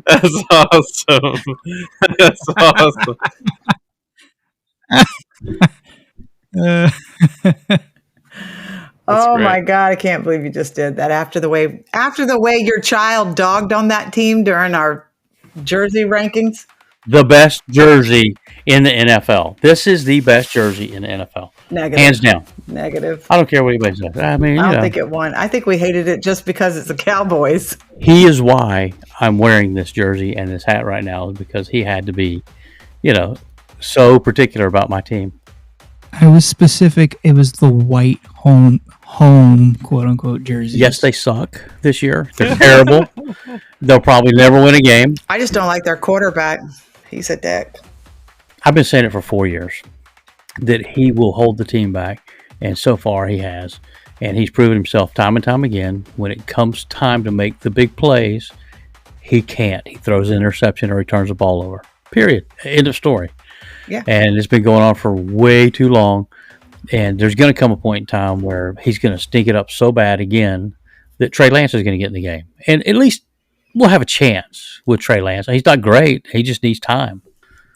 That's awesome. That's awesome. Uh, Oh great. my God, I can't believe you just did that after the way your child dogged on that team during our jersey rankings. The best jersey in the NFL. This is the best jersey in the NFL. Negative. Hands down. Negative. I don't care what anybody says. I mean, I don't think it won. I think we hated it just because it's the Cowboys. he is why I'm wearing this jersey and this hat right now, is because he had to be, so particular about my team. I was specific. It was the white home quote unquote jersey. Yes, they suck this year. They're terrible. They'll probably never win a game. I just don't like their quarterback. He's a dick. I've been saying it for 4 years that he will hold the team back, and so far he has. And he's proven himself time and time again. When it comes time to make the big plays, he can't. He throws an interception or he turns the ball over. Period. End of story. Yeah. And it's been going on for way too long. And there's going to come a point in time where he's going to stink it up so bad again that Trey Lance is going to get in the game. And at least we'll have a chance with Trey Lance. He's not great. He just needs time.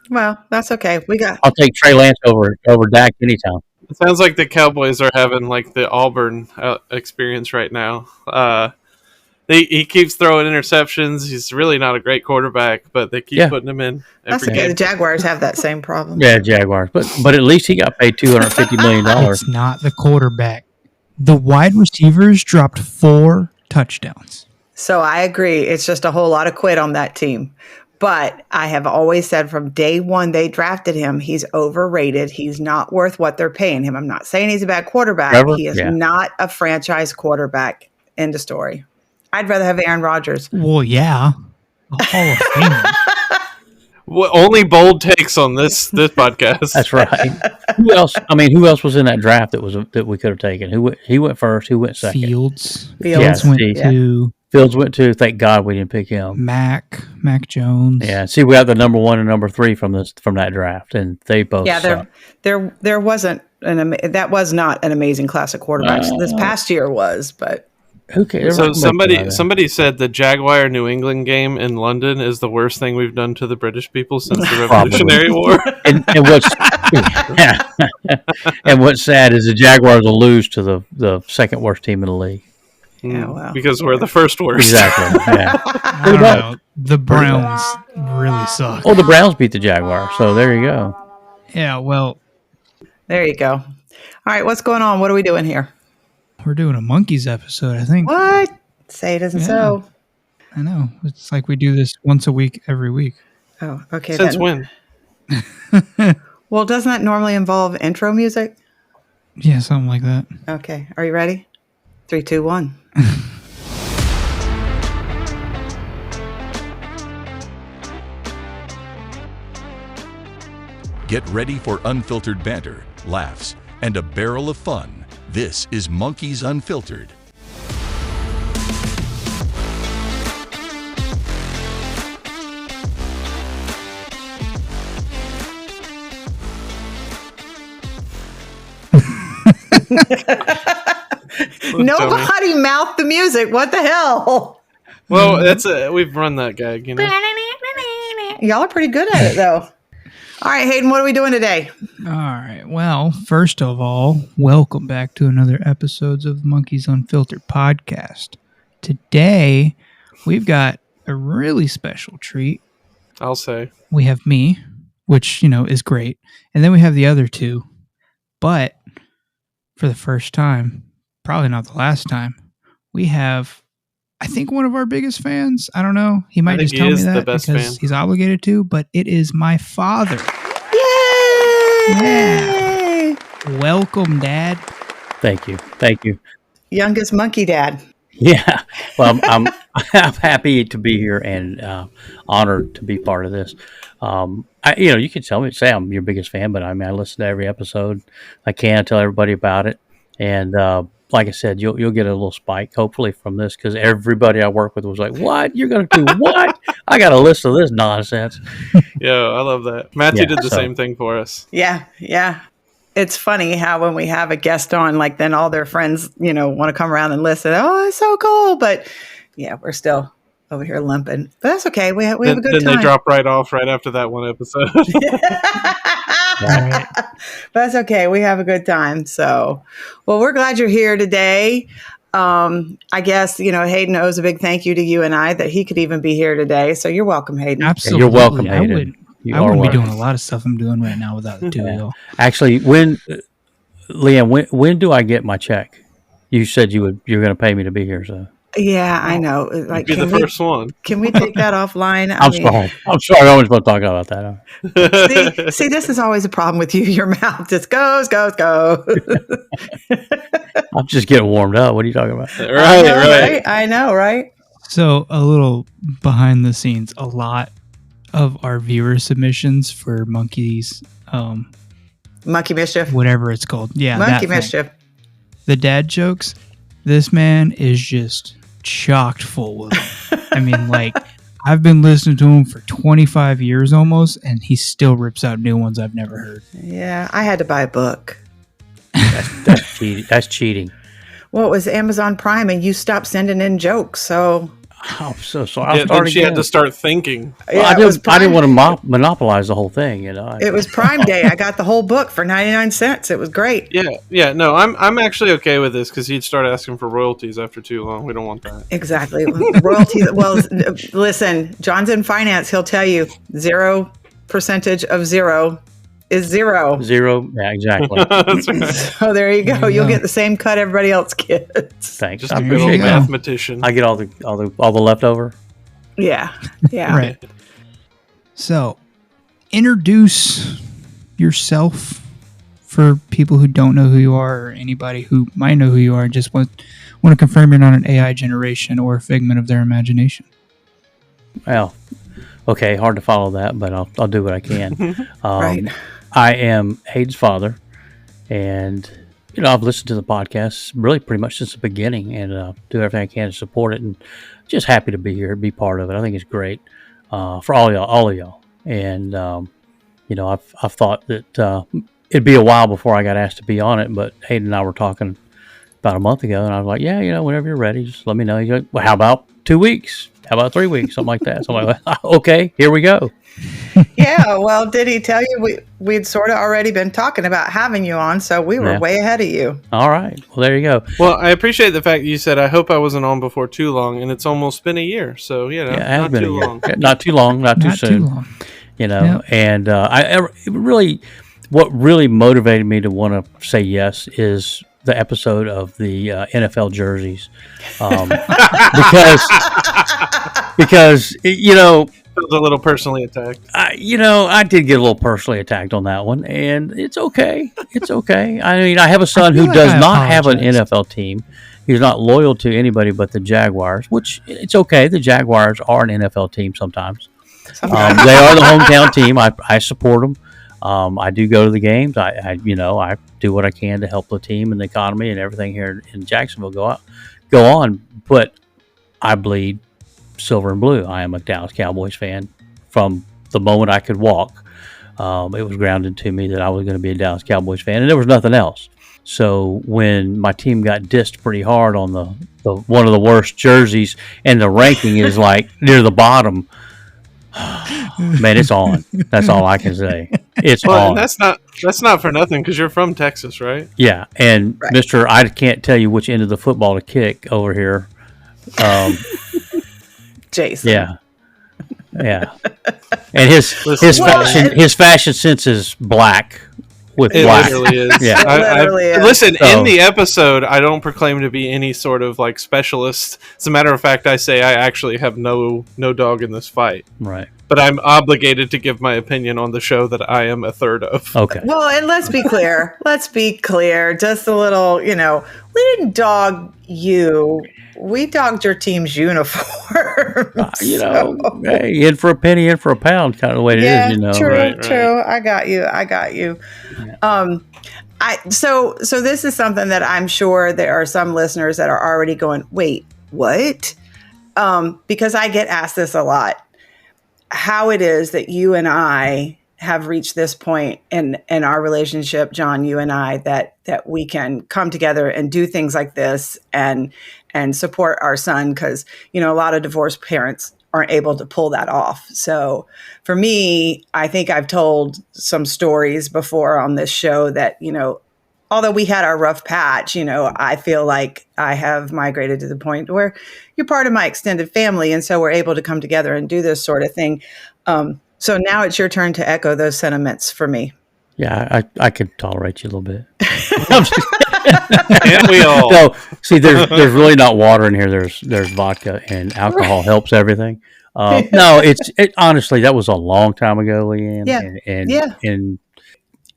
Well, that's okay. I'll take Trey Lance over Dak anytime. It sounds like the Cowboys are having like the Auburn experience right now. He keeps throwing interceptions. He's really not a great quarterback, but they keep putting him in. That's okay. The Jaguars have that same problem. Yeah, Jaguars. But at least he got paid $250 million. It's not the quarterback. The wide receivers dropped 4 touchdowns. So I agree. It's just a whole lot of quit on that team. But I have always said from day one they drafted him, he's overrated. He's not worth what they're paying him. I'm not saying he's a bad quarterback. He is not a franchise quarterback. End of story. I'd rather have Aaron Rodgers. Well, yeah. A Hall of Famer. Well, only bold takes on this podcast. That's right. Who else was in that draft that we could have taken? He went first. Who went second? Fields Yeah, went to. Fields went to. Thank God we didn't pick him. Mac Jones. Yeah. See, we got the number 1 and number 3 from that draft, and they both. Yeah, there wasn't that was not an amazing class of quarterbacks. This past year was, but. Who cares? So somebody said the Jaguar New England game in London is the worst thing we've done to the British people since the Revolutionary War. And what's sad is the Jaguars will lose to the second worst team in the league. Yeah, well, because we're the first worst. Exactly. Yeah. I don't know. The Browns really suck. Oh, the Browns beat the Jaguars, so there you go. Yeah, well. There you go. All right, what's going on? What are we doing here? We're doing a Monkeys episode, I think. What? Say it isn't so. I know. It's like we do this once a week, every week. Oh, okay. Since when? Well, doesn't that normally involve intro music? Yeah, something like that. Okay. Are you ready? 3, 2, 1. Get ready for unfiltered banter, laughs, and a barrel of fun. This is Monkeys Unfiltered. Nobody mouthed the music. What the hell? Well, we've run that gag, Y'all are pretty good at it, though. All right, Hayden, what are we doing today? All right. Well, first of all, welcome back to another episode of the Monkeys Unfiltered podcast. Today, we've got a really special treat. I'll say. We have me, which, is great. And then we have the other two. But for the first time, probably not the last time, we have, I think, one of our biggest fans. I don't know. He might just tell me that because he's obligated to, but it is my father. Yay! Yeah. Welcome, Dad. Thank you. Youngest monkey dad. Yeah. Well, I'm happy to be here and honored to be part of this. You can say I'm your biggest fan, but I listen to every episode. I tell everybody about it, and like I said, you'll get a little spike hopefully from this because everybody I work with was like, "What? You're going to do what? I got a list of this nonsense." Yeah, I love that. Matthew did the same thing for us. Yeah. It's funny how when we have a guest on, like then all their friends, want to come around and listen. Oh, it's so cool. But yeah, we're still over here limping. But that's okay. We have a good then time. They drop right off right after that one episode. Right. That's okay. We have a good time. So, well, we're glad you're here today. I guess, Hayden owes a big thank you to you and I that he could even be here today. So you're welcome, Hayden. Absolutely. You're welcome, Hayden. I wouldn't be doing a lot of stuff I'm doing right now without the two of y'all. Actually, Leanne, when do I get my check? You said you're going to pay me to be here, so. Yeah, I know. Like, You're the first one. Can we take that offline? I'm sorry. I always want to talk about that. See, this is always a problem with you. Your mouth just goes. I'm just getting warmed up. What are you talking about? Right. I know, right? So a little behind the scenes, a lot of our viewer submissions for Monkeys, Monkey Mischief. whatever it's called. Yeah. Monkey Mischief. The dad jokes, this man is just chocked full of them. I mean, like, I've been listening to him for 25 years almost, and he still rips out new ones I've never heard. Yeah, I had to buy a book. That's cheating. That's cheating. Well, it was Amazon Prime, and you stopped sending in jokes, so... I'm so sorry. Yeah, then she had to start thinking. Yeah, I didn't want to monopolize the whole thing, It was Prime Day. I got the whole book for 99 cents. It was great. Yeah. No, I'm actually okay with this because he'd start asking for royalties after too long. We don't want that. Exactly. Royalty. Well, listen, John's in finance. He'll tell you 0% of 0 is 0. 0. Yeah, exactly. That's right. So there you go. You'll get the same cut everybody else gets. Thanks. Just I a good appreciate old that. mathematician. I get all the leftover. Yeah. Right. So, introduce yourself for people who don't know who you are or anybody who might know who you are and just want to confirm you're not an AI generation or a figment of their imagination. Well, okay, hard to follow that, but I'll do what I can. Right. I am Hayden's father, and I've listened to the podcast really pretty much since the beginning, and do everything I can to support it, and just happy to be here, be part of it. I think it's great for all of y'all, and I've thought that it'd be a while before I got asked to be on it, but Hayden and I were talking about a month ago, and I was like, yeah, whenever you're ready, just let me know. He's like, well, how about 2 weeks? How about 3 weeks? Something like that. So I'm like, okay, here we go. Yeah, well, did he tell you we'd sort of already been talking about having you on, so we were way ahead of you. All right. Well, there you go. Well, I appreciate the fact that you said, I hope I wasn't on before too long, and it's almost been a year, so, it has been too a year. long. Not too long, not too soon. Yep. And what really motivated me to want to say yes is the episode of the NFL jerseys, because Feels a little personally attacked. I did get a little personally attacked on that one, and it's okay. It's okay. I mean, I have a son who does not have an NFL team. He's not loyal to anybody but the Jaguars, which it's okay. The Jaguars are an NFL team sometimes. They are the hometown team. I support them. I do go to the games. I do what I can to help the team and the economy and everything here in Jacksonville go on. But I bleed silver and blue. I am a Dallas Cowboys fan from the moment I could walk. It was grounded to me that I was going to be a Dallas Cowboys fan, and there was nothing else. So when my team got dissed pretty hard on the one of the worst jerseys, and the ranking is like near the bottom, man, it's on. That's all I can say. It's on. And that's not for nothing because you're from Texas, right? Yeah, and right. Mr. I can't tell you which end of the football to kick over here. Jason. Yeah. And his fashion sense is black with black. It literally is. Yeah. Listen, in the episode, I don't proclaim to be any sort of like specialist. As a matter of fact, I say I actually have no dog in this fight. Right. But I'm obligated to give my opinion on the show that I am a third of. Okay. Well, and let's be clear. Just a little, we didn't dog you. We dogged your team's uniform. Hey, in for a penny, in for a pound, kind of the way it is. True, right. True. I got you. Yeah. So this is something that I'm sure there are some listeners that are already going, wait, what? Because I get asked this a lot. How it is that you and I have reached this point in our relationship, John, you and I, that we can come together and do things like this and support our son, because, you know, a lot of divorced parents aren't able to pull that off. So for me, I think I've told some stories before on this show that, you know, although we had our rough patch, you know, I feel like I have migrated to the point where you're part of my extended family. And so we're able to come together and do this sort of thing. So now it's your turn to echo those sentiments for me. Yeah, I could tolerate you a little bit. And we all. No, see, there's really not water in here. There's vodka, and alcohol helps everything. No, it honestly, that was a long time ago, Leanne. Yeah. And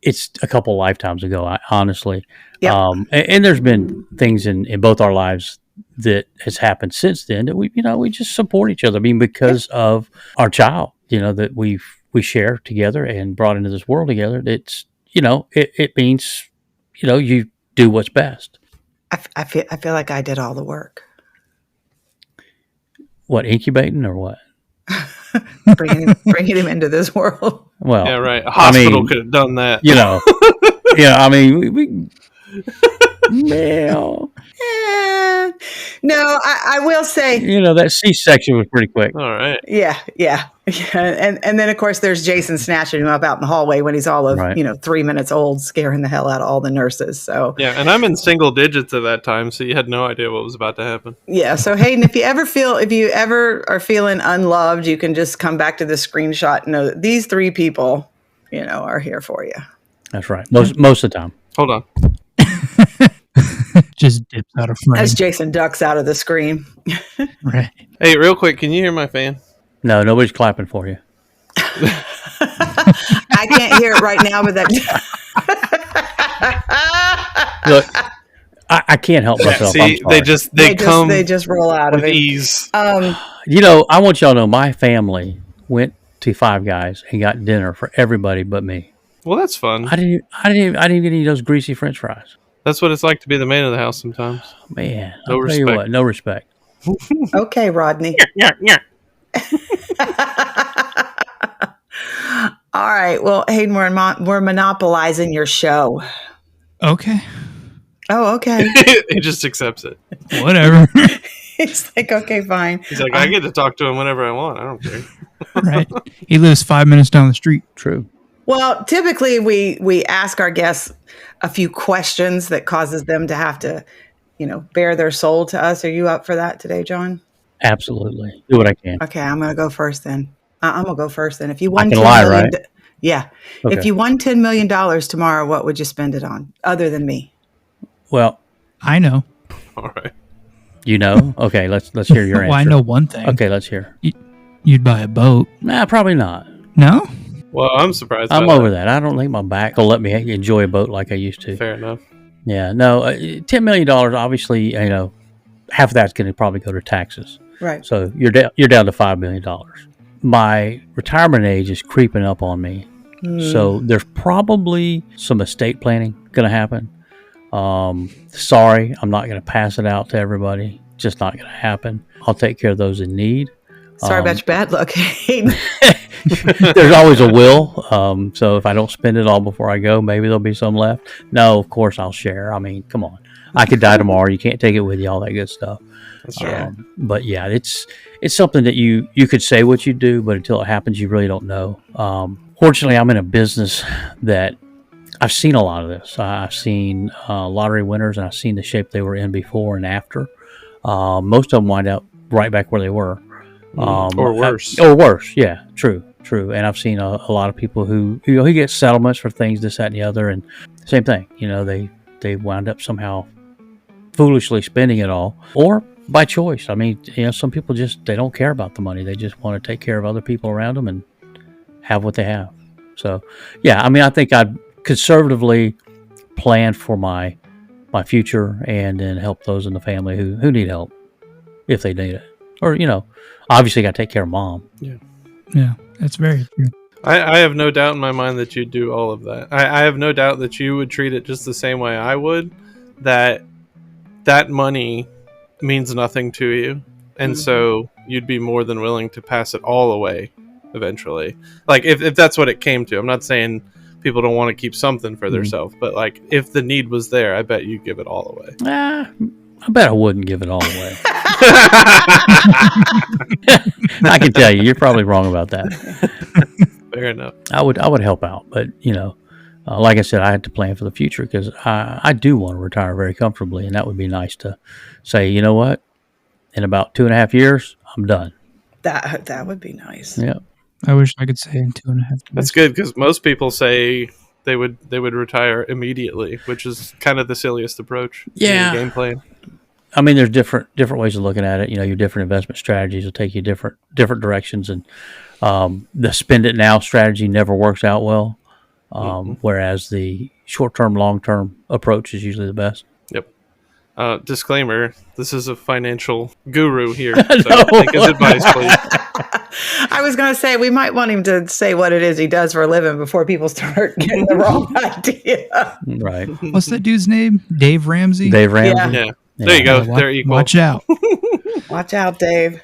it's a couple lifetimes ago, honestly. Yep. And there's been things in both our lives that has happened since then that we just support each other. I mean, because of our child, you know, that we share together and brought into this world together. It's, you know, it means, you know, you do what's best. I feel like I did all the work. What, incubating or what? bringing him into this world. Well, yeah, right. A hospital could have done that. You know, yeah. I mean, we well, no, I will say, you know, that C-section was pretty quick. All right. Yeah. And then of course there's Jason snatching him up out in the hallway when he's all of, Right. you know, 3 minutes old, scaring the hell out of all the nurses. So Yeah, and I'm in single digits at that time, so you had no idea what was about to happen. yeah. So Hayden, if you ever are feeling unloved, you can just come back to the screenshot and know that these 3 people, you know, are here for you. That's right. Most of the time. Hold on. Just dips out of frame. As Jason ducks out of the screen. Right. Hey, real quick, can you hear my fan? No, nobody's clapping for you. I can't hear it right now, but that. Look, I can't help myself. See, I'm sorry. they just roll out of with it. ease. You know, I want y'all to know my family went to Five Guys and got dinner for everybody but me. Well, that's fun. I didn't get any of those greasy French fries. That's what it's like to be the man of the house sometimes. Man, No I'll tell you respect. what, no respect. Okay, Rodney. Yeah. All right. Well, Hayden, we're monopolizing your show. Okay. Oh, okay. He just accepts it. Whatever. He's like, okay, fine. He's like, I get to talk to him whenever I want. I don't care. Right. He lives 5 minutes down the street. True. Well, typically we ask our guests a few questions that causes them to have to, you know, bare their soul to us. Are you up for that today, John? Absolutely. Do what I can. Okay, I'm going to go first then. I'm going to go first then. If you won I can $10 lie, million, right? Yeah. Okay. If you won $10 million tomorrow, what would you spend it on other than me? Well, I know. All right. you know? Okay, let's hear your answer. Well, I know one thing. Okay, let's hear. You'd buy a boat. Nah, probably not. No? Well, I'm surprised. I'm by over that. I don't think my back will let me enjoy a boat like I used to. Fair enough. Yeah, no, $10 million, obviously, you know, half of that's going to probably go to taxes. Right. So you're down to $5 million. My retirement age is creeping up on me. So there's probably some estate planning going to happen. Sorry, I'm not going to pass it out to everybody. Just not going to happen. I'll take care of those in need. Sorry about your bad luck. There's always a will. So if I don't spend it all before I go, maybe there'll be some left. No, of course I'll share. I mean, come on. I could die tomorrow. You can't take it with you, all that good stuff. That's right. But yeah, it's something that you could say what you do, but until it happens, you really don't know. Fortunately, I'm in a business that I've seen a lot of this. I've seen lottery winners, and I've seen the shape they were in before and after. Most of them wind up right back where they were. Or worse. Or worse, yeah, true. And I've seen a lot of people who get settlements for things, this, that, and the other, and same thing. You know, they wound up somehow foolishly spending it all, or by choice. I mean, you know, some people they don't care about the money. They just want to take care of other people around them and have what they have. So, yeah, I mean, I think I'd conservatively plan for my future and then help those in the family who need help if they need it. Or, you know, obviously got to take care of mom. Yeah, that's very true. I have no doubt in my mind that you'd do all of that. I have no doubt that you would treat it just the same way I would, that money means nothing to you. And so you'd be more than willing to pass it all away eventually. Like if that's what it came to. I'm not saying people don't want to keep something for themselves, but like if the need was there, I bet you'd give it all away. I bet I wouldn't give it all away. I can tell you're probably wrong about that. Fair enough. I would help out, but like I said, I had to plan for the future because I do want to retire very comfortably, and that would be nice to say, you know what, in about 2.5 years, I'm done. That would be nice. Yeah, I wish I could say in 2.5 years. That's good because most people say they would retire immediately, which is kind of the silliest approach. Yeah, game plan. I mean, there's different ways of looking at it. Your different investment strategies will take you different directions, and the spend it now strategy never works out well. Whereas the short-term, long-term approach is usually the best. Yep. Disclaimer, this is a financial guru here, so take his advice, please. I was going to say, we might want him to say what it is he does for a living before people start getting the wrong idea. Right. What's that dude's name? Dave Ramsey? Dave Ramsey? Yeah. There you go. They're equal. Watch out. Watch out, Dave.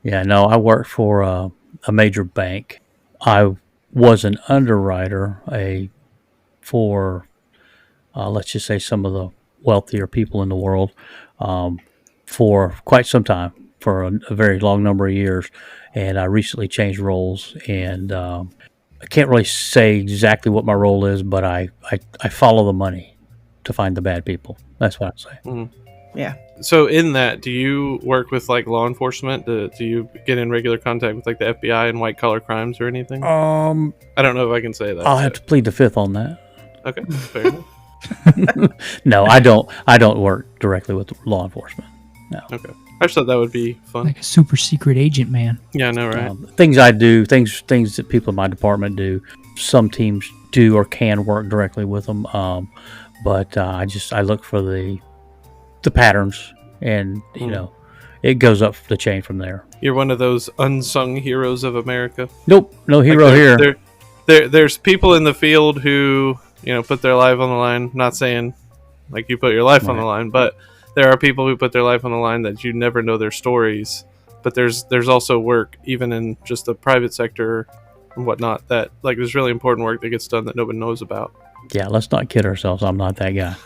Yeah, no, I worked for a major bank. I was an underwriter for, let's just say, some of the wealthier people in the world for quite some time, for a very long number of years. And I recently changed roles, and I can't really say exactly what my role is, but I follow the money to find the bad people. That's what I say. Mm-hmm. Yeah. So in that, do you work with like law enforcement? Do you get in regular contact with like the FBI and white collar crimes or anything? I don't know if I can say that. I'll have to plead the fifth on that. Okay, fair enough. No, I don't work directly with law enforcement. No. Okay. I just thought that would be fun. Like a super secret agent, man. Yeah, I know, right? Things I do, things that people in my department do. Some teams do or can work directly with them, but I look for the patterns, and it goes up the chain from there. You're one of those unsung heroes of America. Nope, no hero here. There's people in the field who put their life on the line. Not saying like you put your life on the line, but there are people who put their life on the line that you never know their stories. But there's also work, even in just the private sector and whatnot, that like there's really important work that gets done that nobody knows about. Yeah, let's not kid ourselves. I'm not that guy.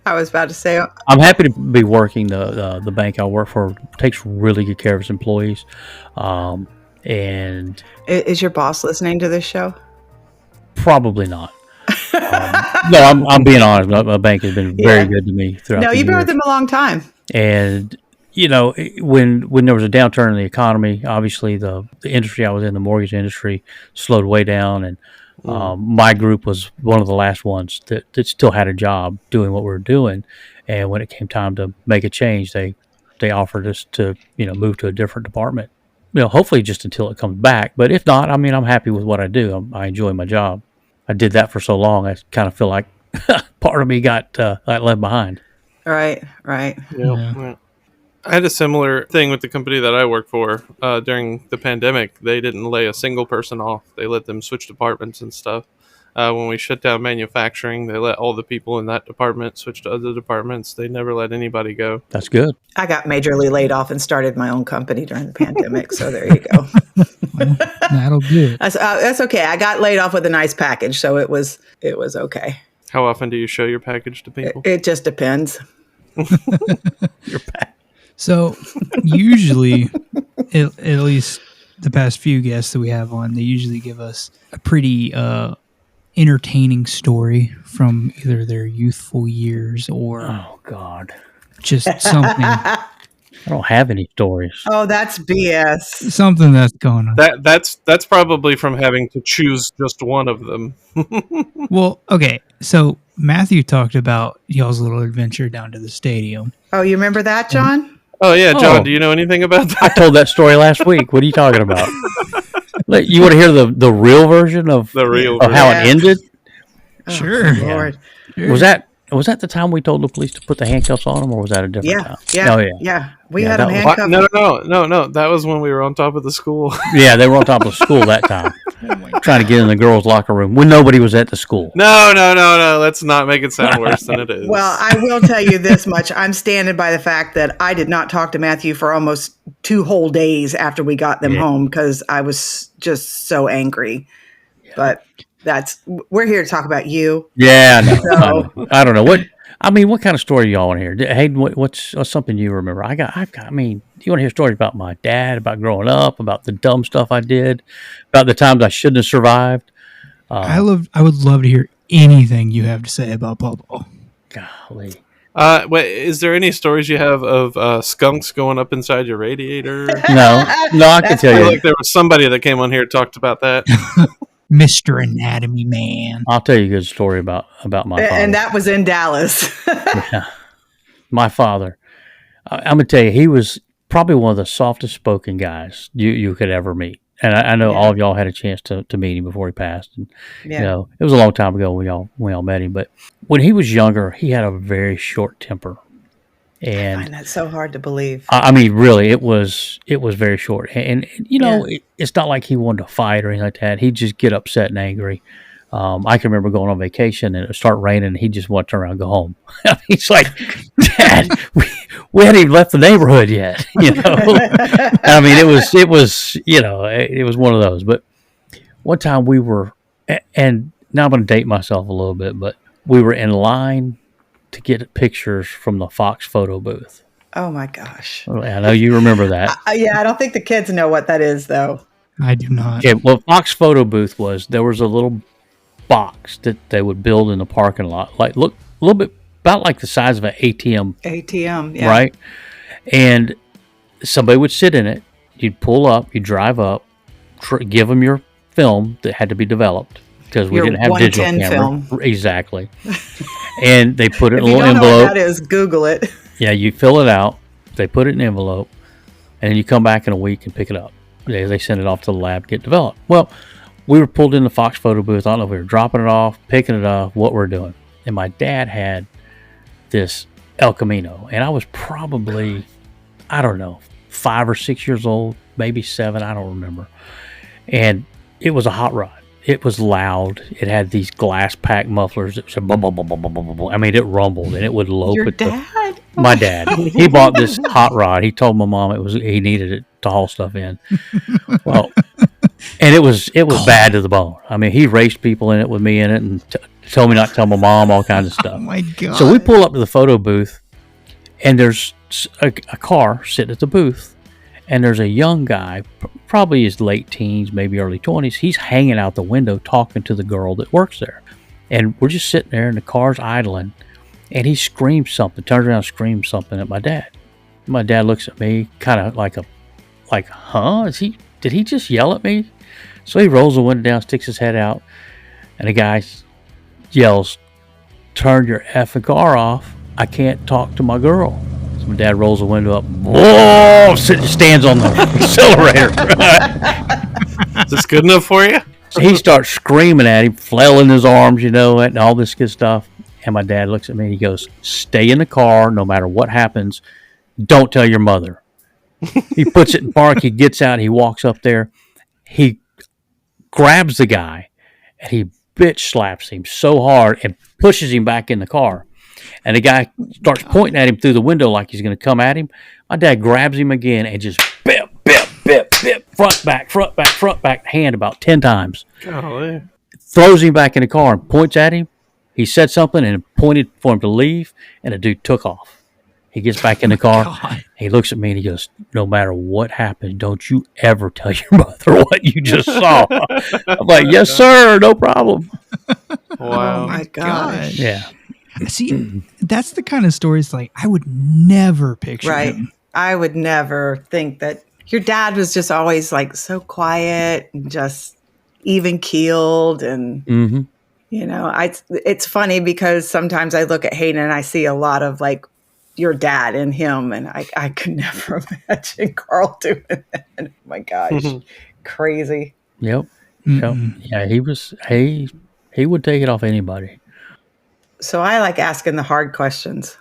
I was about to say, I'm happy to be working. The bank I work for takes really good care of its employees. And is your boss listening to this show? Probably not. No, I'm being honest. My bank has been very good to me throughout. No, you've been with them a long time. And when there was a downturn in the economy, obviously the industry I was in, the mortgage industry, slowed way down, and my group was one of the last ones that still had a job doing what we were doing. And when it came time to make a change, they offered us to move to a different department. Hopefully just until it comes back. But if not, I mean, I'm happy with what I do. I enjoy my job. I did that for so long. I kind of feel like part of me got left behind. Right. Yeah. I had a similar thing with the company that I work for during the pandemic. They didn't lay a single person off. They let them switch departments and stuff. When we shut down manufacturing, they let all the people in that department switch to other departments. They never let anybody go. That's good. I got majorly laid off and started my own company during the pandemic. So there you go. Well, that'll do it. That's okay. I got laid off with a nice package, so it was okay. How often do you show your package to people? It just depends. Your package. So usually, at least the past few guests that we have on, they usually give us a pretty entertaining story from either their youthful years or oh god, just something. I don't have any stories. Oh, that's BS. Something that's going on. That's probably from having to choose just one of them. Well, okay. So Matthew talked about y'all's little adventure down to the stadium. Oh, you remember that, John? Oh yeah, John. Do you know anything about that? I told that story last week. What are you talking about? You want to hear the real version of how it ended? Sure. Oh, Lord. Was that the time we told the police to put the handcuffs on him, or was that a different time? Yeah. Oh, Yeah. We had them handcuffed. No. That was when we were on top of the school. Yeah, they were on top of the school that time, trying to get in the girls' locker room when nobody was at the school. No. Let's not make it sound worse than it is. Well, I will tell you this much. I'm standing by the fact that I did not talk to Matthew for almost 2 whole days after we got them Yeah. home because I was just so angry. Yeah. But we're here to talk about you. Yeah, I know. So- I don't know what kind of story y'all want to hear? Hayden, what's something you remember? I mean, do you want to hear stories about my dad, about growing up, about the dumb stuff I did, about the times I shouldn't have survived? I would love to hear anything you have to say about Bubble. Golly. Wait, is there any stories you have of skunks going up inside your radiator? No, I can That's tell I feel you. like there was somebody that came on here and talked about that. Mr. Anatomy Man. I'll tell you a good story about my father. And that was in Dallas. Yeah. My father. I'm gonna tell you, he was probably one of the softest spoken guys you could ever meet. And I know all of y'all had a chance to meet him before he passed. And Yeah. you know, it was a long time ago we all met him. But when he was younger, he had a very short temper. I And find that so hard to believe. I mean, really, it was very short. And you know, it's not like he wanted to fight or anything like that. He'd just get upset and angry. I can remember going on vacation and it would start raining and he'd just want to turn around and go home. He's like, Dad, we hadn't even left the neighborhood yet. You know, I mean, it was, you know, it was one of those. But one time we were, and now I'm going to date myself a little bit, but we were in line to get pictures from the Fox photo booth. Oh my gosh. I know you remember that. Yeah, I don't think the kids know what that is though. I do not. Okay, well, Fox photo booth there was a little box that they would build in the parking lot, like look a little bit about like the size of an ATM, ATM, yeah. right? And somebody would sit in it. You'd pull up, you'd drive up, give them your film that had to be developed because we Your didn't have digital 110 camera. film. Exactly. And they put it in If a you little don't know envelope. what that is, Google it. Yeah, you fill it out. They put it in an envelope, and then you come back in a week and pick it up. They send it off to the lab to get developed. Well, we were pulled in the Fox photo booth. I don't know if we were dropping it off, picking it up, what we're doing. And my dad had this El Camino, and I was probably, I don't know, 5 or 6 years old, maybe 7, I don't remember. And it was a hot rod. It was loud. It had these glass pack mufflers. It was a blah, blah, blah, blah, blah, blah, blah. I mean, it rumbled and it would lope Your at dad? my dad. He bought this hot rod. He told my mom he needed it to haul stuff in. Well, and it was bad to the bone. I mean, he raced people in it with me in it and told me not to tell my mom, all kinds of stuff. Oh my God. So we pull up to the photo booth, and there's a car sitting at the booth, and there's a young guy, probably his late teens, maybe early 20s. He's hanging out the window talking to the girl that works there. And we're just sitting there, and the car's idling, and he screams something, turns around and screams something at my dad. My dad looks at me kind of like, huh? Did he just yell at me? So he rolls the window down, sticks his head out, and the guy yells, "Turn your effing car off. I can't talk to my girl." So my dad rolls the window up. Whoa! Stands on the accelerator. Is this good enough for you? So he starts screaming at him, flailing his arms, and all this good stuff. And my dad looks at me and he goes, "Stay in the car no matter what happens. Don't tell your mother." He puts it in park. He gets out. He walks up there. He grabs the guy and he bitch slaps him so hard and pushes him back in the car. And the guy starts pointing at him through the window like he's going to come at him. My dad grabs him again and just bip, bip, bip, bip, front, back, hand about 10 times. Golly. Throws him back in the car and points at him. He said something and pointed for him to leave, and the dude took off. He gets back in the car. God. He looks at me and he goes, "No matter what happens, don't you ever tell your mother what you just saw." I'm like, "Yes, sir, no problem." Wow. Oh my gosh. Yeah. See, that's the kind of stories like I would never picture. Right. him. I would never think that your dad was just always like so quiet and just even keeled. And, Mm-hmm. it's funny because sometimes I look at Hayden and I see a lot of like your dad in him. And I could never imagine Carl doing that. Oh my gosh. Crazy. Yep. Mm-mm. Yeah, he would take it off anybody. So I like asking the hard questions.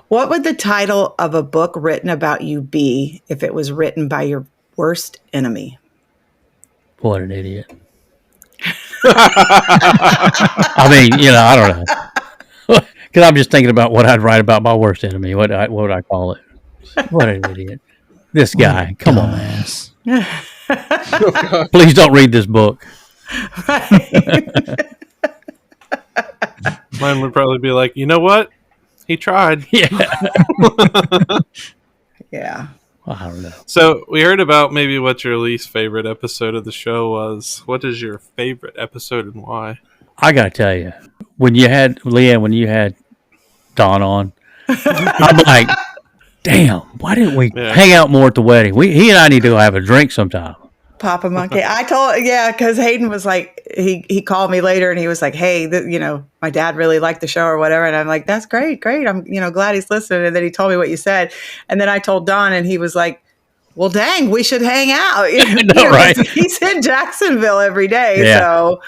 What would the title of a book written about you be if it was written by your worst enemy? What an idiot. I mean, I don't know. Because I'm just thinking about what I'd write about my worst enemy. What would I call it? What an idiot! This guy. Come on. Dumbass. Please don't read this book. Mine would probably be like, you know what? He tried. Yeah. Yeah. Well, I don't know. So we heard about maybe what your least favorite episode of the show was. What is your favorite episode and why? I got to tell you, when you had Don on, I'm like, damn, why didn't we hang out more at the wedding? He and I need to go have a drink sometime. Papa Monkey. Because Hayden was like, he called me later and he was like, hey, my dad really liked the show or whatever. And I'm like, that's great. I'm, glad he's listening. And then he told me what you said. And then I told Don and he was like, well, dang, we should hang out. Right? He's in Jacksonville every day. Yeah. So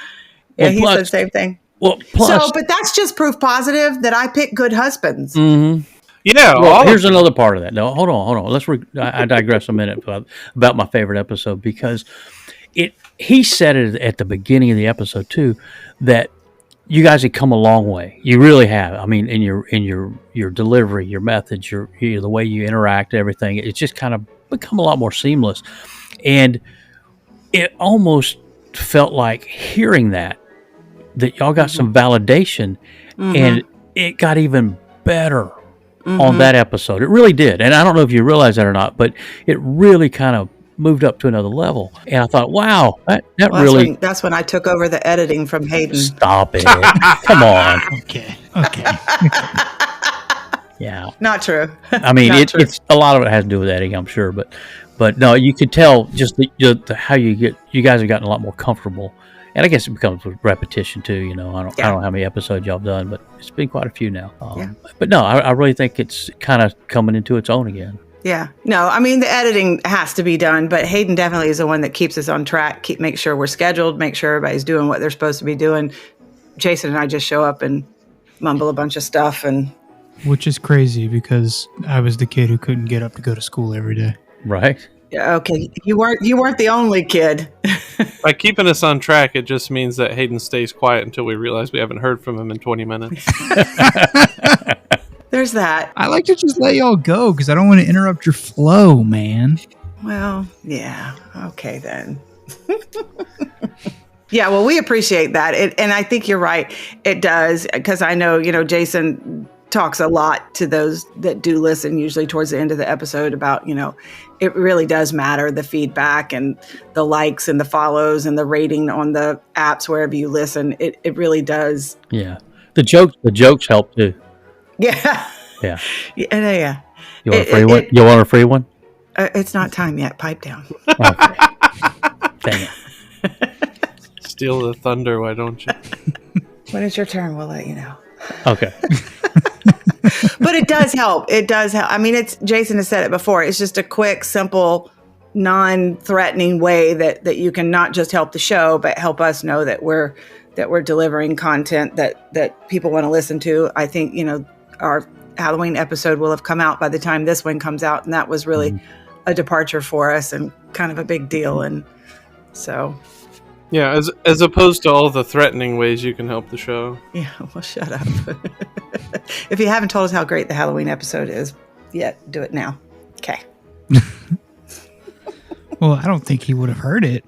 he said the same thing. Well, plus, but that's just proof positive that I pick good husbands. Mm-hmm. Yeah. Well, here's another part of that. No, hold on. I digress a minute about my favorite episode because he said it at the beginning of the episode too that you guys have come a long way. You really have. I mean, in your delivery, your methods, the way you interact, everything. It's just kind of become a lot more seamless, and it almost felt like hearing that y'all got some validation, and it got even better. On that episode. It really did. And I don't know if you realize that or not, but it really kind of moved up to another level. And I thought, wow, that's when I took over the editing from Hayden. Stop it. Come on. Okay. Yeah. Not true. I mean, it's a lot of it has to do with editing, I'm sure, but no, you could tell just how you guys have gotten a lot more comfortable. And I guess it becomes repetition too. I don't know how many episodes y'all have done, but it's been quite a few now. But no, I really think it's kind of coming into its own again. Yeah. No, I mean, the editing has to be done, but Hayden definitely is the one that keeps us on track, make sure we're scheduled, make sure everybody's doing what they're supposed to be doing. Jason and I just show up and mumble a bunch of stuff. Which is crazy because I was the kid who couldn't get up to go to school every day. Right. Yeah. Okay. You weren't the only kid. By keeping us on track, it just means that Hayden stays quiet until we realize we haven't heard from him in 20 minutes. There's that. I like to just let y'all go because I don't want to interrupt your flow, man. Well, yeah. Okay, then. Yeah, well, we appreciate that. And I think you're right. It does, because I know, Jason talks a lot to those that do listen, usually towards the end of the episode about, it really does matter, the feedback and the likes and the follows and the rating on the apps wherever you listen. It really does. Yeah. The jokes help too. Yeah. Yeah. Yeah. You want a free one? You want a free one? It's not time yet. Pipe down. Okay. Dang it. Steal the thunder, why don't you? When it's your turn, we'll let you know. Okay. But it does help. It does help. I mean, Jason has said it before. It's just a quick, simple, non-threatening way that you can not just help the show, but help us know that we're delivering content that people want to listen to. I think, our Halloween episode will have come out by the time this one comes out, and that was really a departure for us and kind of a big deal. And so... Yeah, as opposed to all the threatening ways you can help the show. Yeah, well, shut up. If you haven't told us how great the Halloween episode is yet, do it now. Okay. Well, I don't think he would have heard it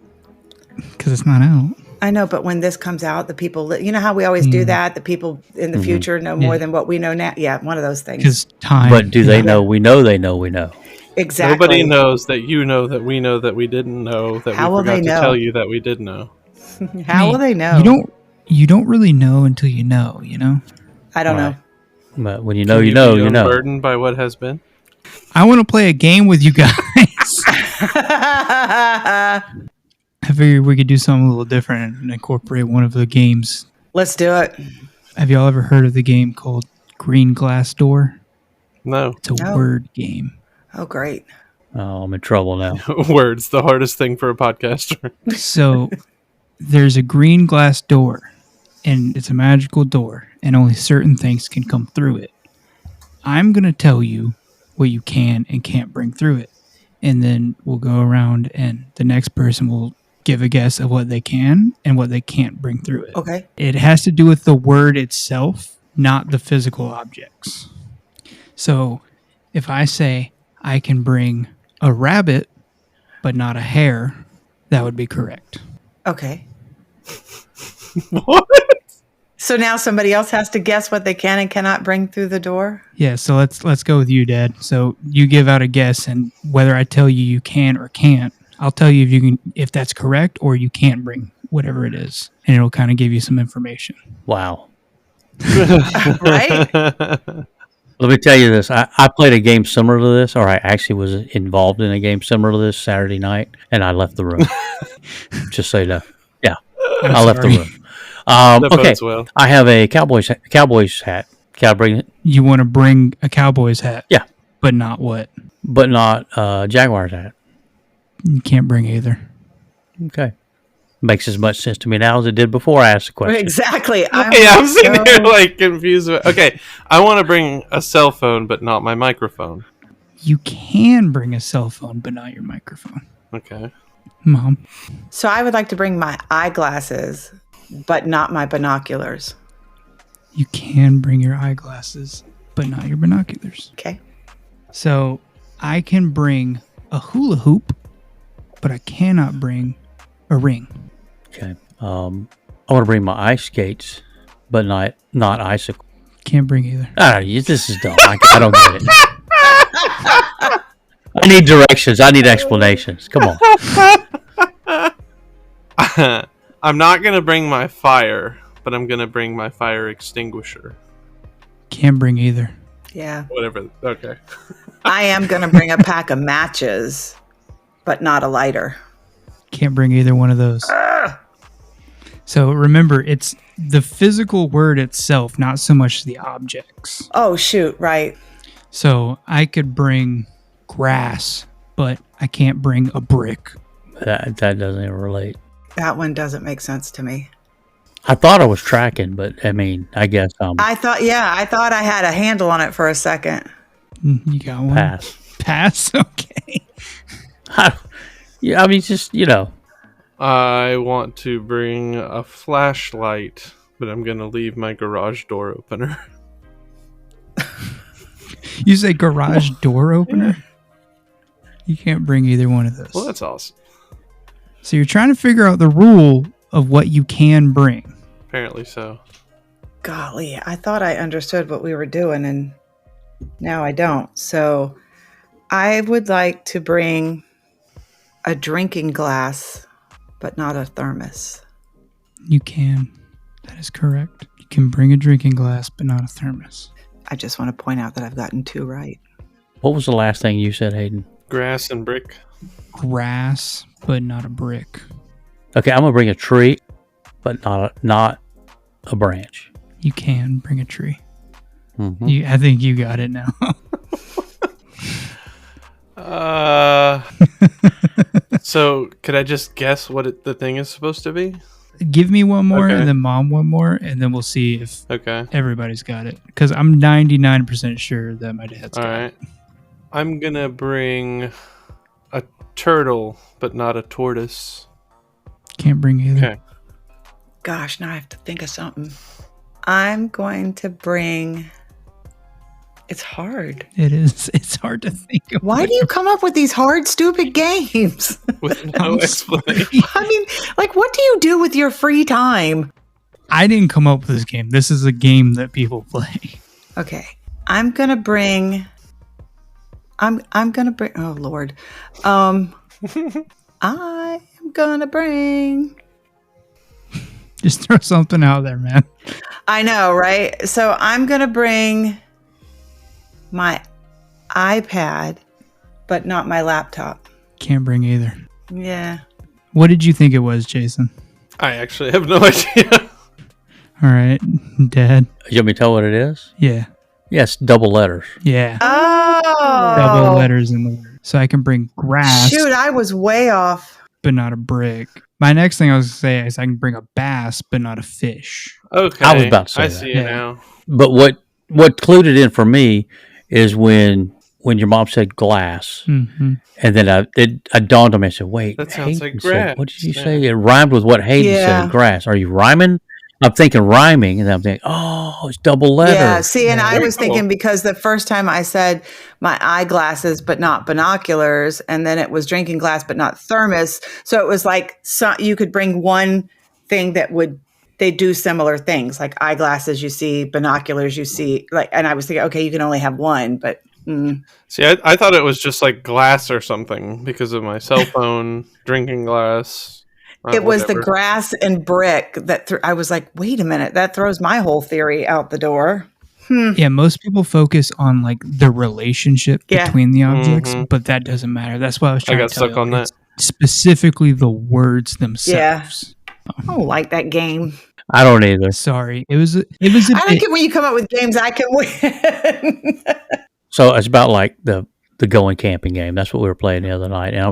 because it's not out. I know, but when this comes out, the people, how we always do that? The people in the future know more than what we know now. Yeah, one of those things. Because time. But do they know? We know they know we know. Exactly. Nobody knows that you know that we know that we didn't know that How we will forgot they to know? tell you that we did know. How will they know? You don't really know until you know, I don't know. But when you know, Can you know, be you know. unburdened by what has been. I want to play a game with you guys. I figured we could do something a little different and incorporate one of the games. Let's do it. Have y'all ever heard of the game called Green Glass Door? No. It's a word game. Oh, great. Oh, I'm in trouble now. Words, the hardest thing for a podcaster. So there's a green glass door, and it's a magical door, and only certain things can come through it. I'm going to tell you what you can and can't bring through it. And then we'll go around, and the next person will give a guess of what they can and what they can't bring through it. Okay. It has to do with the word itself, not the physical objects. So if I say I can bring a rabbit, but not a hare, that would be correct. Okay. What? So now somebody else has to guess what they can and cannot bring through the door? Yeah, so let's go with you, Dad. So you give out a guess, and whether I tell you you can or can't, I'll tell you if that's correct, or you can't bring whatever it is, and it'll kind of give you some information. Wow. Right? Let me tell you this. I played a game similar to this, or I actually was involved in a game similar to this Saturday night, and I left the room. Just so you know. Yeah, I left the room. Okay, well. I have a Cowboys hat. Can I bring it? You want to bring a Cowboys hat? Yeah. But not what? But not Jaguars hat. You can't bring either. Okay. Makes as much sense to me now as it did before I asked the question. Exactly. I'm sitting here like confused. Okay, I want to bring a cell phone, but not my microphone. You can bring a cell phone, but not your microphone. Okay. Mom. So I would like to bring my eyeglasses, but not my binoculars. You can bring your eyeglasses, but not your binoculars. Okay. So I can bring a hula hoop, but I cannot bring a ring. Okay. I want to bring my ice skates, but not icicle. Can't bring either. This is dumb. I don't get it. I need directions. I need explanations. Come on. I'm not going to bring my fire, but I'm going to bring my fire extinguisher. Can't bring either. Yeah. Whatever. Okay. I am going to bring a pack of matches, but not a lighter. Can't bring either one of those. So remember, it's the physical word itself, not so much the objects. Oh, shoot. Right. So I could bring grass, but I can't bring a brick. That doesn't even relate. That one doesn't make sense to me. I thought I was tracking, but I mean, I guess I thought I had a handle on it for a second. You got one? Pass? Okay. Yeah, I mean, just, I want to bring a flashlight, but I'm going to leave my garage door opener. You say garage door opener? You can't bring either one of those. Well, that's awesome. So you're trying to figure out the rule of what you can bring. Apparently so. Golly, I thought I understood what we were doing, and now I don't. So I would like to bring a drinking glass, but not a thermos. You can. That is correct. You can bring a drinking glass, but not a thermos. I just want to point out that I've gotten 2 right. What was the last thing you said, Hayden? Grass and brick. Grass, but not a brick. Okay, I'm gonna bring a tree, but not a branch. You can bring a tree. Mm-hmm. I think you got it now. So could I just guess what the thing is supposed to be? Give me one more, Okay. and then Mom one more, and then we'll see if Okay. everybody's got it. Because I'm 99% sure that my dad's All got right. it. I'm going to bring a turtle, but not a tortoise. Can't bring either. Okay. Gosh, now I have to think of something. I'm going to bring... It's hard. It is. It's hard to think of. Why do you come up with these hard, stupid games? With no I'm explanation. I mean, like, what do you do with your free time? I didn't come up with this game. This is a game that people play. Okay. I'm going to bring... I'm going to bring... Oh, Lord. I am going to bring... Just throw something out there, man. I know, right? So I'm going to bring my iPad, but not my laptop. Can't bring either. Yeah. What did you think it was, Jason? I actually have no idea. All right, Dad. You want me to tell what it is? Yeah. Yes, double letters. Yeah. Oh. Double letters in the word. So I can bring grass, Shoot, I was way off. but not a brick. My next thing I was going to say is I can bring a bass, but not a fish. Okay. I was about to say I that. see Yeah. it now. But what clued it in for me is when your mom said glass, Mm-hmm. and then it dawned on me. I said, "Wait, That sounds Hayden like said- grass. what did you Yeah. say? It rhymed with what Hayden Yeah. said. Grass. Are you rhyming? I'm thinking rhyming, and I'm thinking, oh, it's double letter. Yeah, see, and I Very was cool. thinking because the first time I said my eyeglasses but not binoculars, and then it was drinking glass but not thermos. So it was like you could bring one thing that they do similar things, like eyeglasses you see, binoculars you see, like. And I was thinking, okay, you can only have one, but See, I thought it was just like glass or something because of my cell phone, drinking glass. it was the whatever. grass and brick that I was like, wait a minute, that throws my whole theory out the door. Yeah, most people focus on like the relationship Yeah. between the objects, Mhm. but that doesn't matter. That's why I was trying got to tell stuck you, on like, that. it's specifically the words themselves. I don't like that game. I don't either. Sorry, it was a I like bit. it when you come up with games I can win. So it's about like the going camping game. That's what we were playing the other night, and I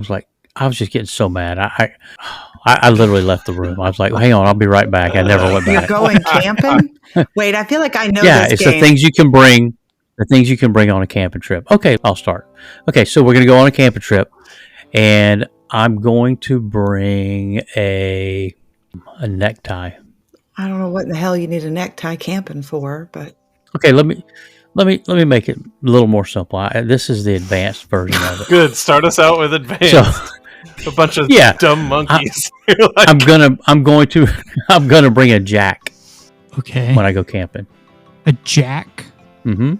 was just getting so mad. I literally left the room. I was like, hang on, I'll be right back. I never went You're back. going camping? Wait, I feel like I know Yeah, this it's game. the things you can bring. The things you can bring on a camping trip. Okay, I'll start. Okay, so we're going to go on a camping trip, and I'm going to bring a necktie. I don't know what the hell you need a necktie camping for, but Okay, let me make it a little more simple. This is the advanced version of it. Good. Start us out with advanced. So A bunch of Yeah. dumb monkeys. You're like, I'm gonna bring a jack Okay, when I go camping. a jack. Mm-hmm.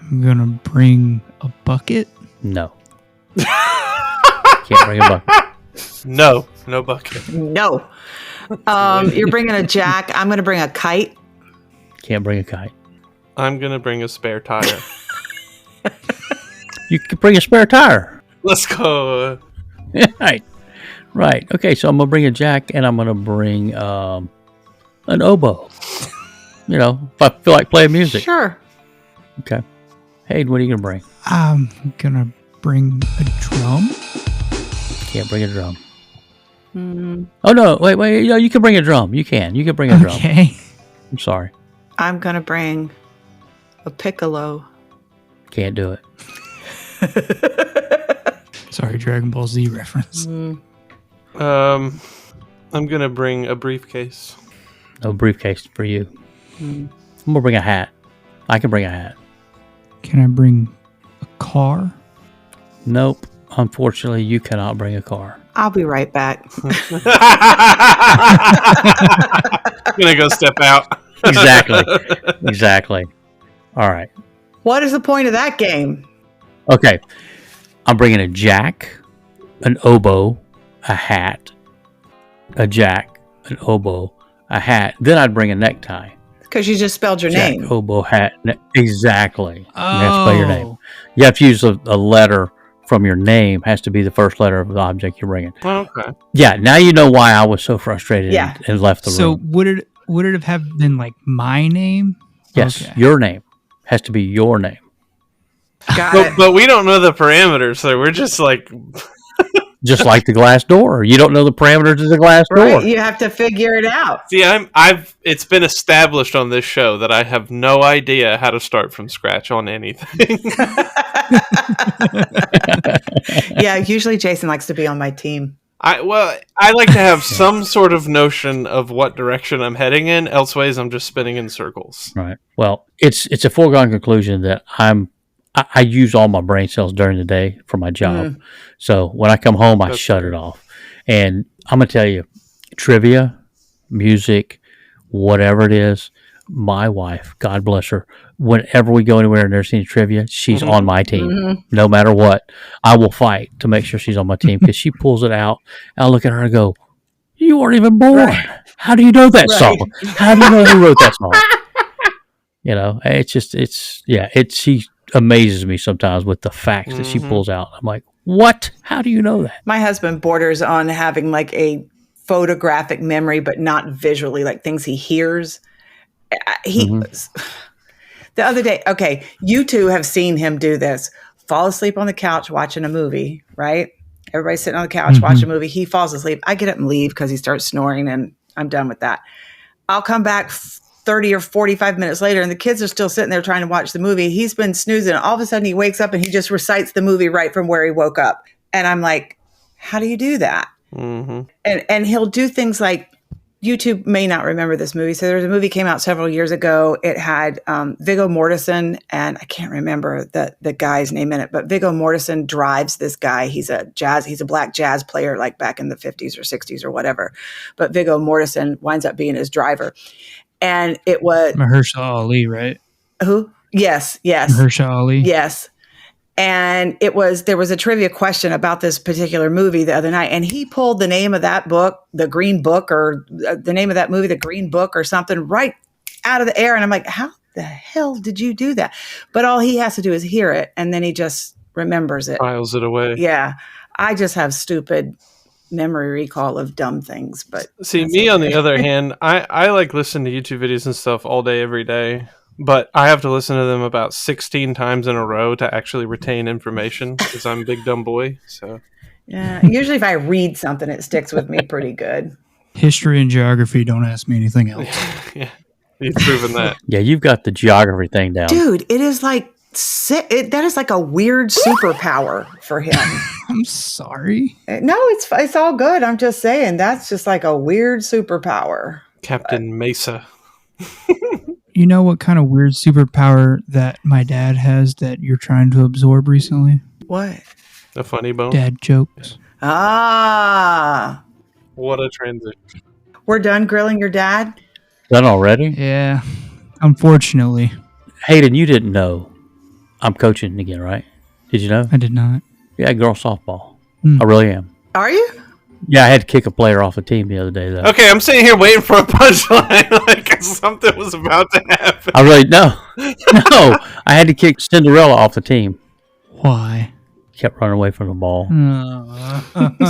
I'm gonna bring a bucket. No, can't bring a bucket. no bucket. no. You're bringing a jack. I'm going to bring a kite. Can't bring a kite. I'm gonna bring a spare tire. You can bring a spare tire. Let's go. Right. Okay, so I'm gonna bring a jack, and I'm gonna bring an oboe. You know, if I feel like playing music. Sure. Okay. Hayden, what are you gonna bring? I'm gonna bring a drum. Can't bring a drum. Oh no! Wait! No, you can bring a drum. You can bring a drum. Okay. I'm sorry, I'm going to bring a piccolo. can't do it. Sorry, Dragon Ball Z reference. I'm gonna bring a briefcase. No briefcase for you. I'm gonna bring a hat. I can bring a hat. Can I bring a car? Nope. Unfortunately, you cannot bring a car. I'll be right back. Gonna go step out. Exactly. All right. What is the point of that game? Okay. I'm bringing a jack, an oboe, a hat, a jack, an oboe, a hat. Then I'd bring a necktie. Because you just spelled your Jack, name. oboe, hat. Exactly. You have to spell your name. Oh. You have to use a letter from your name. Has to be the first letter of the object you're bringing. Okay. Yeah. Now you know why I was so frustrated Yeah. and left the So room. would it have been like my name? Yes. Okay. Your name has to be your name. Got it. But we don't know the parameters, so we're just like, Just like the glass door. You don't know the parameters of the glass door. Right, you have to figure it out. see, it's been established on this show that I have no idea how to start from scratch on anything. Yeah, usually Jason likes to be on my team. I like to have some sort of notion of what direction I'm heading in. Elseways, I'm just spinning in circles. Right. Well, it's a foregone conclusion that I use all my brain cells during the day for my job. So when I come home, I That's shut true. it off. And I'm gonna tell you, trivia, music, whatever it is, my wife, God bless her, whenever we go anywhere and there's any trivia, she's on my team. No matter what, I will fight to make sure she's on my team because she pulls it out. And I look at her and go, "You weren't even born. Right. How do you know that Right. song? How do you know who wrote that song?" You know, she amazes me sometimes with the facts that she pulls out. I'm like, what? How do you know that? My husband borders on having like a photographic memory, but not visually, like things he hears. The other day, okay, you two have seen him do this. Fall asleep on the couch watching a movie, right? Everybody's sitting on the couch watching a movie. He falls asleep. I get up and leave because he starts snoring, and I'm done with that. I'll come back 30 or 45 minutes later, and the kids are still sitting there trying to watch the movie. He's been snoozing, and all of a sudden he wakes up and he just recites the movie right from where he woke up. And I'm like, how do you do that? And he'll do things like, YouTube may not remember this movie. So there was a movie came out several years ago. It had Viggo Mortensen, and I can't remember the guy's name in it, but Viggo Mortensen drives this guy. He's a black jazz player, like back in the 50s or 60s or whatever. But Viggo Mortensen winds up being his driver. And it was Mahershala Ali, right? who? Yes. Mahershala Ali. Yes. And there was a trivia question about this particular movie the other night, and he pulled the name of that book, The Green Book, or the name of that movie, The Green Book, or something, right out of the air. And I'm like, how the hell did you do that? But all he has to do is hear it, and then he just remembers it. Files it away. Yeah. I just have stupid memory recall of dumb things. But see, me on the other hand, I like listen to YouTube videos and stuff all day, every day. But I have to listen to them about 16 times in a row to actually retain information because I'm a big dumb boy. So yeah, usually if I read something, it sticks with me pretty good. History and geography, don't ask me anything else. yeah, you've proven that. Yeah, you've got the geography thing down. Dude, it is like that is like a weird superpower for him. I'm sorry. No, it's all good. I'm just saying that's just like a weird superpower. Captain Mesa. You know what kind of weird superpower that my dad has that you're trying to absorb recently? What? A funny bone. Dad jokes. Ah. What a transition. We're done grilling your dad? Done already? Yeah. Unfortunately. Hayden, you didn't know I'm coaching again, right? Did you know? I did not. Yeah, girl softball. Hmm. I really am. Are you? Yeah, I had to kick a player off the team the other day, though. Okay, I'm sitting here waiting for a punchline like something was about to happen. I really, no. I had to kick Cinderella off the team. Why? Kept running away from the ball.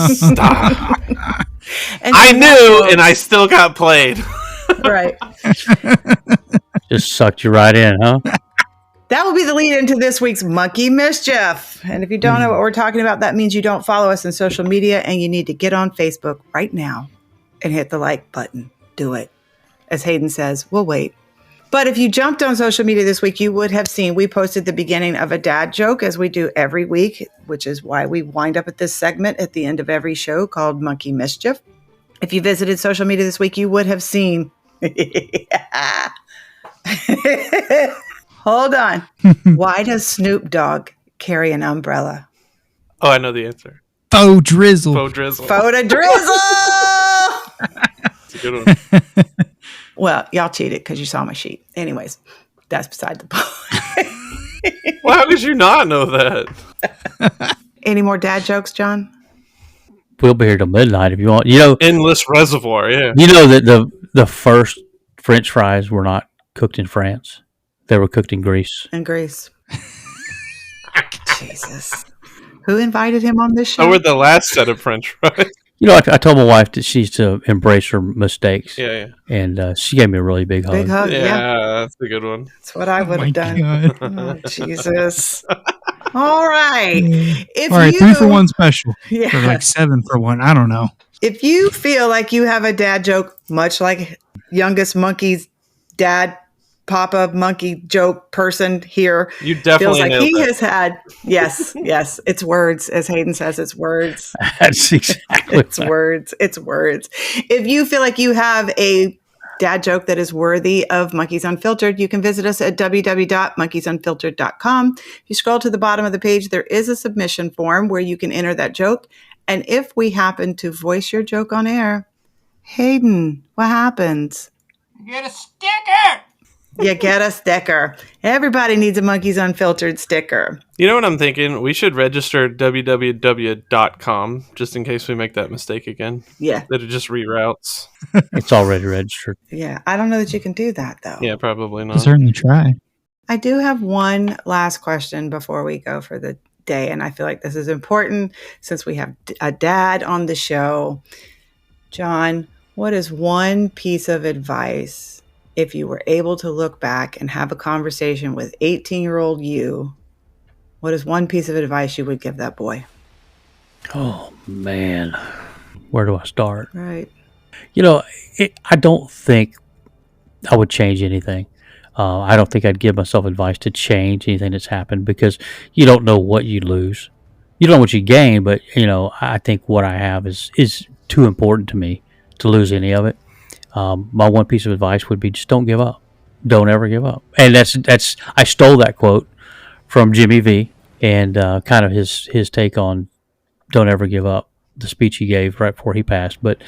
Stop. I knew, and I still got played. Right. Just sucked you right in, huh? That will be the lead into this week's Monkey Mischief. And if you don't know what we're talking about, that means you don't follow us on social media, and you need to get on Facebook right now and hit the like button. Do it. As Hayden says, we'll wait. But if you jumped on social media this week, you would have seen we posted the beginning of a dad joke, as we do every week, which is why we wind up at this segment at the end of every show called Monkey Mischief. If you visited social media this week, you would have seen... Hold on. Why does Snoop Dogg carry an umbrella? Oh, I know the answer. Faux drizzle. Faux drizzle. Photo drizzle! That's a good one. Well, y'all cheated because you saw my sheet. Anyways, that's beside the point. Well, how could you not know that? Any more dad jokes, John? We'll be here till midnight if you want. You know, Endless reservoir, yeah. you know that the first French fries were not cooked in France. They were cooked in Greece. In Greece. Jesus. Who invited him on this show? So were the last set of French fries. You know, I told my wife that she's to embrace her mistakes. Yeah. And she gave me a really big hug. Big hug, yeah. Yeah, that's a good one. That's what I would my have done. God. Oh, Jesus. All right. If All right, you, 3 for 1 special. Yeah. Or like 7 for 1. I don't know. If you feel like you have a dad joke, much like youngest monkey's dad, Papa monkey joke person here, You definitely feels like nailed he it. has had, yes, it's words, as Hayden says, it's words. That's exactly It's words. It's words. If you feel like you have a dad joke that is worthy of Monkeys Unfiltered, you can visit us at www.monkeysunfiltered.com. If you scroll to the bottom of the page, there is a submission form where you can enter that joke. And if we happen to voice your joke on air, Hayden, what happens? You get a sticker. You get a sticker. Everybody needs a Monkeys Unfiltered sticker. You know what I'm thinking? We should register www.com just in case we make that mistake again. Yeah. That it just reroutes. It's already registered. Yeah. I don't know that you can do that, though. Yeah, probably I'll not. certainly try. I do have one last question before we go for the day, and I feel like this is important since we have a dad on the show. John, what is one piece of advice if you were able to look back and have a conversation with 18-year-old you? What is one piece of advice you would give that boy? Oh, man. Where do I start? Right. You know, I don't think I would change anything. I don't think I'd give myself advice to change anything that's happened because you don't know what you lose. You don't know what you gain, but, you know, I think what I have is too important to me to lose any of it. My one piece of advice would be just don't give up. Don't ever give up. And that's I stole that quote from Jimmy V and kind of his take on don't ever give up. The speech he gave right before he passed, but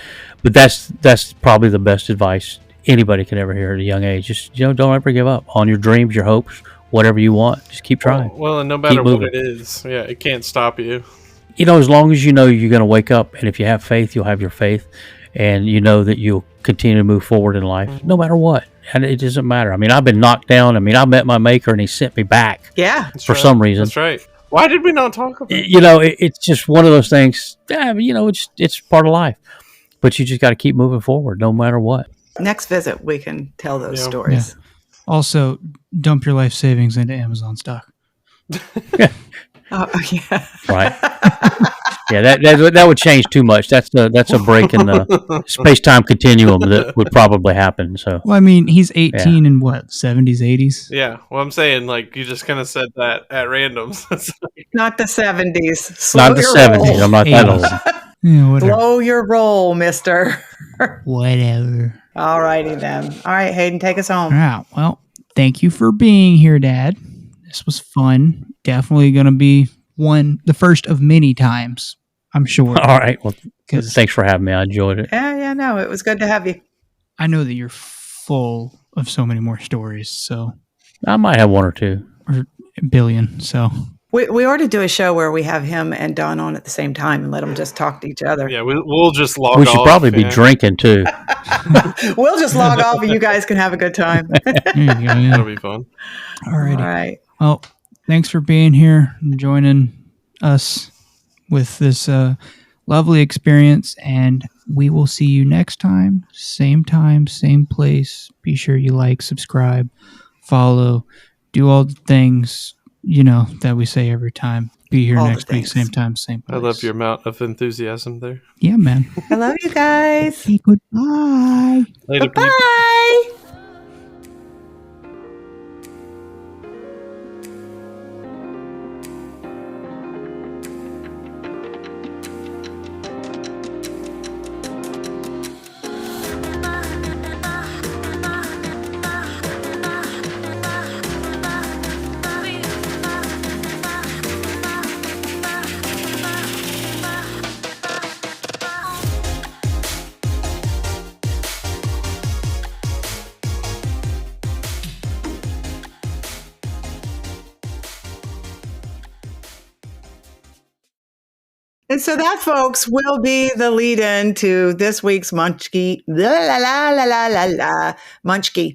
that's probably the best advice anybody can ever hear at a young age. Just don't ever give up on your dreams, your hopes, whatever you want. Just keep trying. Well, and no matter what it is, it can't stop you. As long as you know you're going to wake up, and if you have faith, you'll have your faith, and you know that you'll continue to move forward in life, no matter what. And it doesn't matter. I mean, I've been knocked down. I mean, I met my maker, and he sent me back. Yeah, for some reason. That's right. Why did we not talk about it? It's just one of those things. It's part of life. But you just got to keep moving forward, no matter what. Next visit, we can tell those stories. Yeah. Also, dump your life savings into Amazon stock. Oh, yeah. Right. Yeah, that would change too much. That's a break in the space-time continuum that would probably happen. So, well, I mean, he's 18 in what, 70s, 80s? Yeah. Well, I'm saying, you just kind of said that at random. Not the 70s. Not the 70s. I'm not that old. Yeah, whatever. Slow your roll, mister. Whatever. All righty then. All right, Hayden, take us home. All right. Well, thank you for being here, Dad. This was fun. Definitely going to be the first of many times, I'm sure. All right. Well, thanks for having me. I enjoyed it. Yeah, no, it was good to have you. I know that you're full of so many more stories, so I might have one or two. Or a billion, so. We ought to do a show where we have him and Don on at the same time and let them just talk to each other. Yeah, we'll just log off. We should probably be drinking, too. We'll just log off and you guys can have a good time. That'll be fun. Alrighty. All right. Well, thanks for being here and joining us with this lovely experience, and we will see you next time, same place. Be sure you like, subscribe, follow, do all the things that we say every time. Be here next week, same time, same place. I love your amount of enthusiasm there. Yeah, man. I love you guys. Hey, goodbye. Later, Bye. And so that, folks, will be the lead-in to this week's Munchkie. Munchkie.